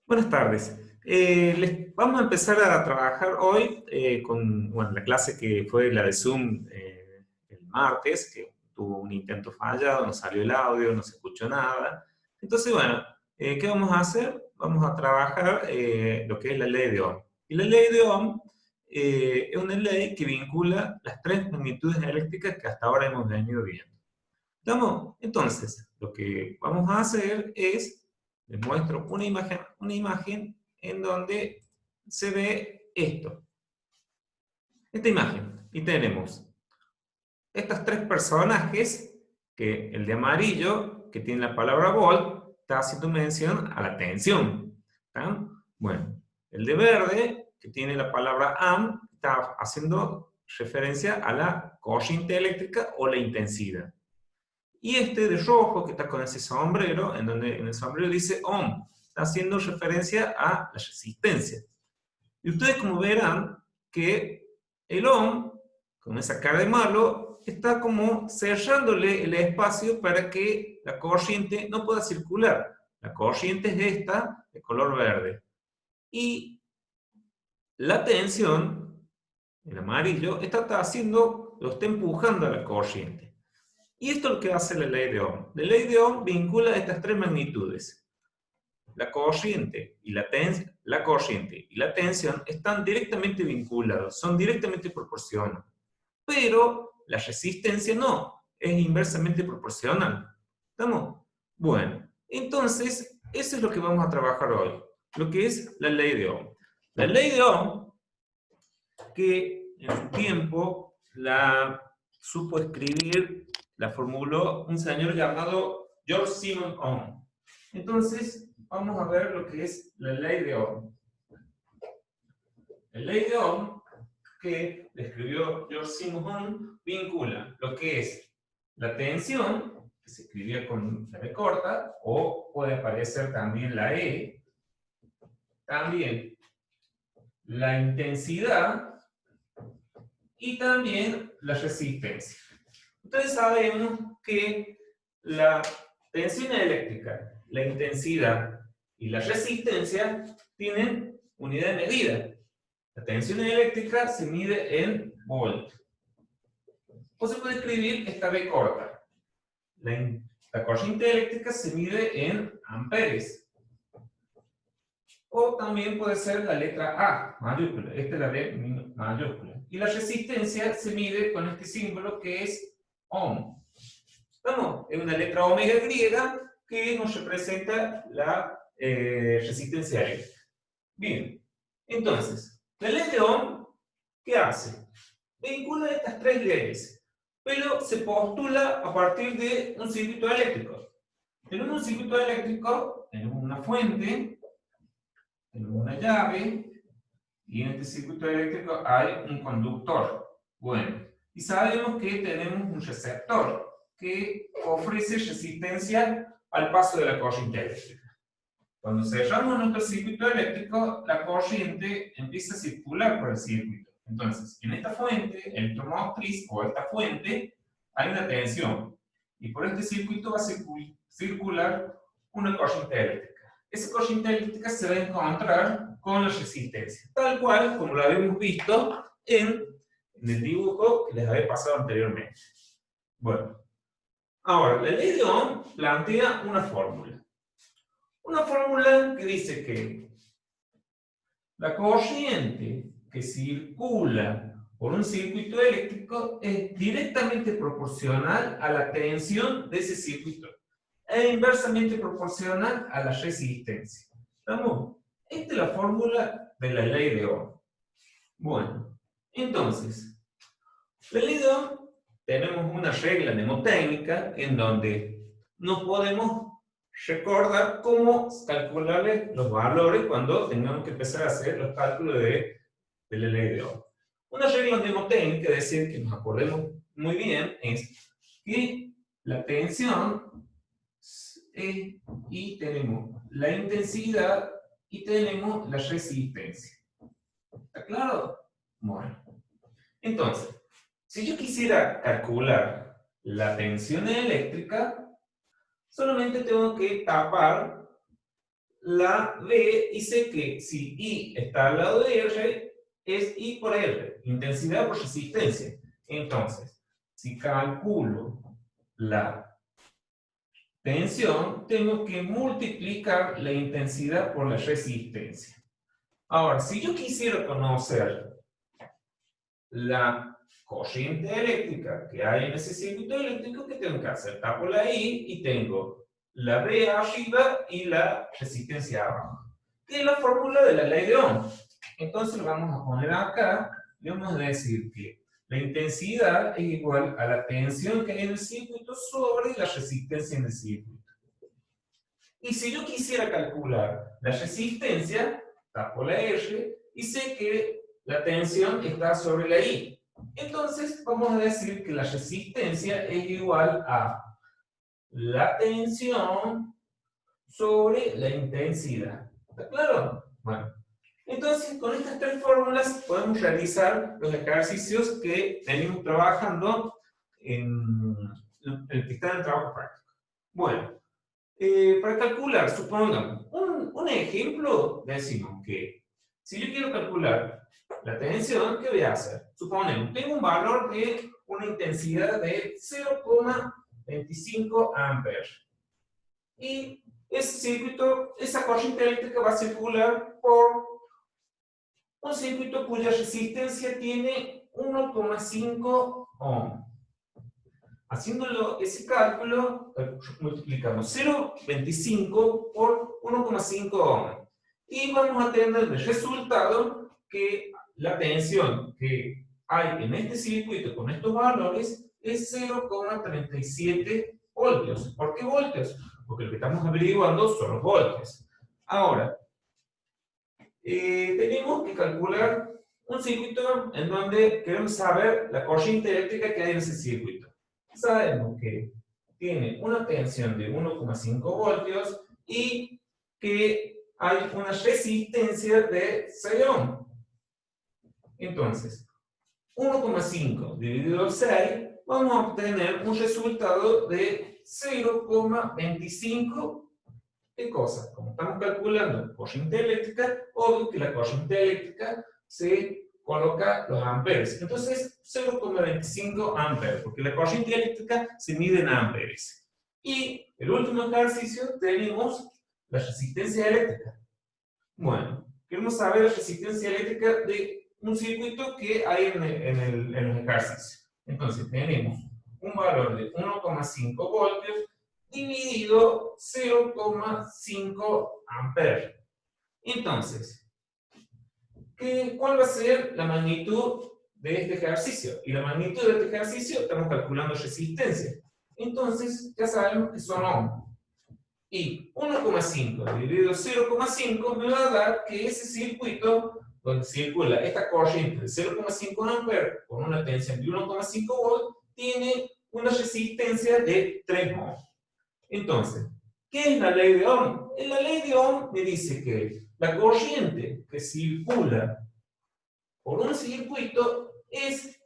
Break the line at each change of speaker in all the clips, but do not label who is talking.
Buenas tardes. Vamos a empezar a trabajar hoy con la clase que fue la de Zoom el martes, que tuvo un intento fallado, no salió el audio, no se escuchó nada. Entonces, ¿qué vamos a hacer? Vamos a trabajar lo que es la ley de Ohm. Y la ley de Ohm es una ley que vincula las tres magnitudes eléctricas que hasta ahora hemos venido viendo. ¿Estamos? Entonces, lo que vamos a hacer es, les muestro una imagen en donde se ve esto, esta imagen. Y tenemos estos tres personajes, que el de amarillo, que tiene la palabra volt, está haciendo mención a la tensión. ¿Está? Bueno, el de verde, que tiene la palabra am, está haciendo referencia a la corriente eléctrica o la intensidad. Y este de rojo, que está con ese sombrero, en donde en el sombrero dice ohm, está haciendo referencia a la resistencia. Y ustedes como verán que el ohm, con esa cara de malo, está como cerrándole el espacio para que la corriente no pueda circular. La corriente es esta, de color verde. Y la tensión, en amarillo, está haciendo, lo está empujando a la corriente. Y esto es lo que hace la ley de Ohm. La ley de Ohm vincula estas tres magnitudes. La corriente y la corriente y la tensión están directamente vinculados, son directamente proporcionales. Pero la resistencia no, es inversamente proporcional. ¿Estamos? Bueno, entonces, eso es lo que vamos a trabajar hoy, lo que es la ley de Ohm. La ley de Ohm, que en su tiempo la supo escribir, la formuló un señor llamado George Simon Ohm. Entonces, vamos a ver lo que es la ley de Ohm. La ley de Ohm, que escribió George Simon Ohm, vincula lo que es la tensión, que se escribía con la B corta, o puede aparecer también la E, también la intensidad y también la resistencia. Entonces sabemos que la tensión eléctrica, la intensidad y la resistencia tienen unidad de medida. La tensión eléctrica se mide en volt. O se puede escribir esta B corta. La corriente eléctrica se mide en amperes. O también puede ser la letra A mayúscula. Esta es la B mayúscula. Y la resistencia se mide con este símbolo que es ohm. ¿Estamos? Es una letra omega griega que nos representa la resistencia eléctrica. Bien, entonces, la ley de Ohm, ¿qué hace? Vincula estas tres leyes, pero se postula a partir de un circuito eléctrico. Tenemos un circuito eléctrico, tenemos una fuente, tenemos una llave, y en este circuito eléctrico hay un conductor. Bueno, y sabemos que tenemos un receptor que ofrece resistencia al paso de la corriente eléctrica. Cuando cerramos nuestro circuito eléctrico, la corriente empieza a circular por el circuito. Entonces, en esta fuente electromotriz o esta fuente hay una tensión. Y por este circuito va a circular una corriente eléctrica. Esa corriente eléctrica se va a encontrar con la resistencia, tal cual como lo habíamos visto en el dibujo que les había pasado anteriormente. Bueno, ahora, la ley de Ohm plantea una fórmula. Una fórmula que dice que la corriente que circula por un circuito eléctrico es directamente proporcional a la tensión de ese circuito e inversamente proporcional a la resistencia. ¿Estamos? Esta es la fórmula de la ley de Ohm. Bueno, entonces, la ley de Ohm, tenemos una regla mnemotécnica en donde no podemos recordar cómo calcularle los valores cuando tengamos que empezar a hacer los cálculos de la ley de Ohm. Una regla mnemotécnica, es decir, que nos acordemos muy bien, es que la tensión y tenemos la intensidad y tenemos la resistencia. ¿Está claro? Bueno. Entonces, si yo quisiera calcular la tensión eléctrica, solamente tengo que tapar la B y sé que si I está al lado de R, es I por R, intensidad por resistencia. Entonces, si calculo la tensión, tengo que multiplicar la intensidad por la resistencia. Ahora, si yo quisiera conocer la corriente eléctrica que hay en ese circuito eléctrico, ¿qué tengo que hacer? Tapo la I y tengo la B arriba y la resistencia abajo. Que es la fórmula de la ley de Ohm. Entonces lo vamos a poner acá y vamos a decir que la intensidad es igual a la tensión que hay en el circuito sobre la resistencia en el circuito. Y si yo quisiera calcular la resistencia, tapo la R y sé que la tensión está sobre la I. Entonces vamos a decir que la resistencia es igual a la tensión sobre la intensidad. ¿Está claro? Bueno, entonces con estas tres fórmulas podemos realizar los ejercicios que venimos trabajando en el que está en el trabajo práctico. Bueno, para calcular, supongamos, un ejemplo, decimos que si yo quiero calcular la tensión, ¿qué voy a hacer? Suponemos, tengo un valor de una intensidad de 0,25 amperes. Y ese circuito, esa corriente eléctrica va a circular por un circuito cuya resistencia tiene 1,5 ohm. Haciéndolo ese cálculo, multiplicamos 0,25 por 1,5 ohm. Y vamos a tener de resultado que la tensión que hay en este circuito con estos valores es 0,37 voltios. ¿Por qué voltios? Porque lo que estamos averiguando son los voltios. Ahora, tenemos que calcular un circuito en donde queremos saber la corriente eléctrica que hay en ese circuito. Sabemos que tiene una tensión de 1,5 voltios y que hay una resistencia de 6 ohm. Entonces, 1,5 dividido por 6, vamos a obtener un resultado de 0,25. ¿Qué cosa? Como estamos calculando corriente eléctrica, obvio que la corriente eléctrica se coloca los amperes. Entonces, 0,25 amperes, porque la corriente eléctrica se mide en amperes. Y el último ejercicio tenemos la resistencia eléctrica. Bueno, queremos saber la resistencia eléctrica de un circuito que hay en los ejercicios. Entonces, tenemos un valor de 1,5 voltios dividido 0,5 amperes. Entonces, ¿cuál va a ser la magnitud de este ejercicio? Y la magnitud de este ejercicio estamos calculando resistencia. Entonces, ya sabemos que son ohm. Y 1,5 dividido 0,5 me va a dar que ese circuito donde circula esta corriente de 0,5 amperes con una tensión de 1,5 volts tiene una resistencia de 3 ohm. Entonces, ¿qué es la ley de Ohm? En la ley de Ohm me dice que la corriente que circula por un circuito es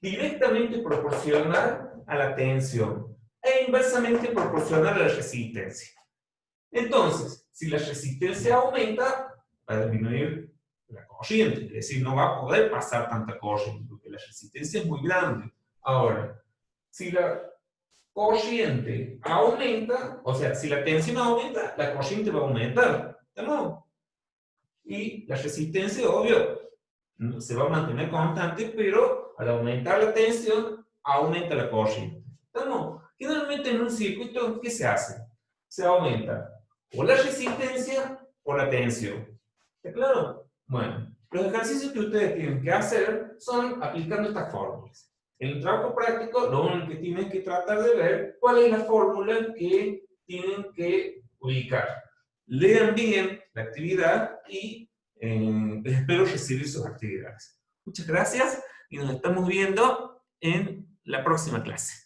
directamente proporcional a la tensión e inversamente proporcional a la resistencia. Entonces, si la resistencia aumenta, va a disminuir la corriente, es decir, no va a poder pasar tanta corriente porque la resistencia es muy grande. Ahora, si la corriente aumenta, o sea, si la tensión aumenta, la corriente va a aumentar, ¿no? Y la resistencia, obvio, se va a mantener constante, pero al aumentar la tensión, aumenta la corriente. ¿No? Generalmente en un circuito, ¿qué se hace? Se aumenta o la resistencia o la tensión. ¿Está claro? Bueno, los ejercicios que ustedes tienen que hacer son aplicando estas fórmulas. En el trabajo práctico, lo único que tienen que tratar de ver cuál es la fórmula que tienen que ubicar. Lean bien la actividad y espero recibir sus actividades. Muchas gracias y nos estamos viendo en la próxima clase.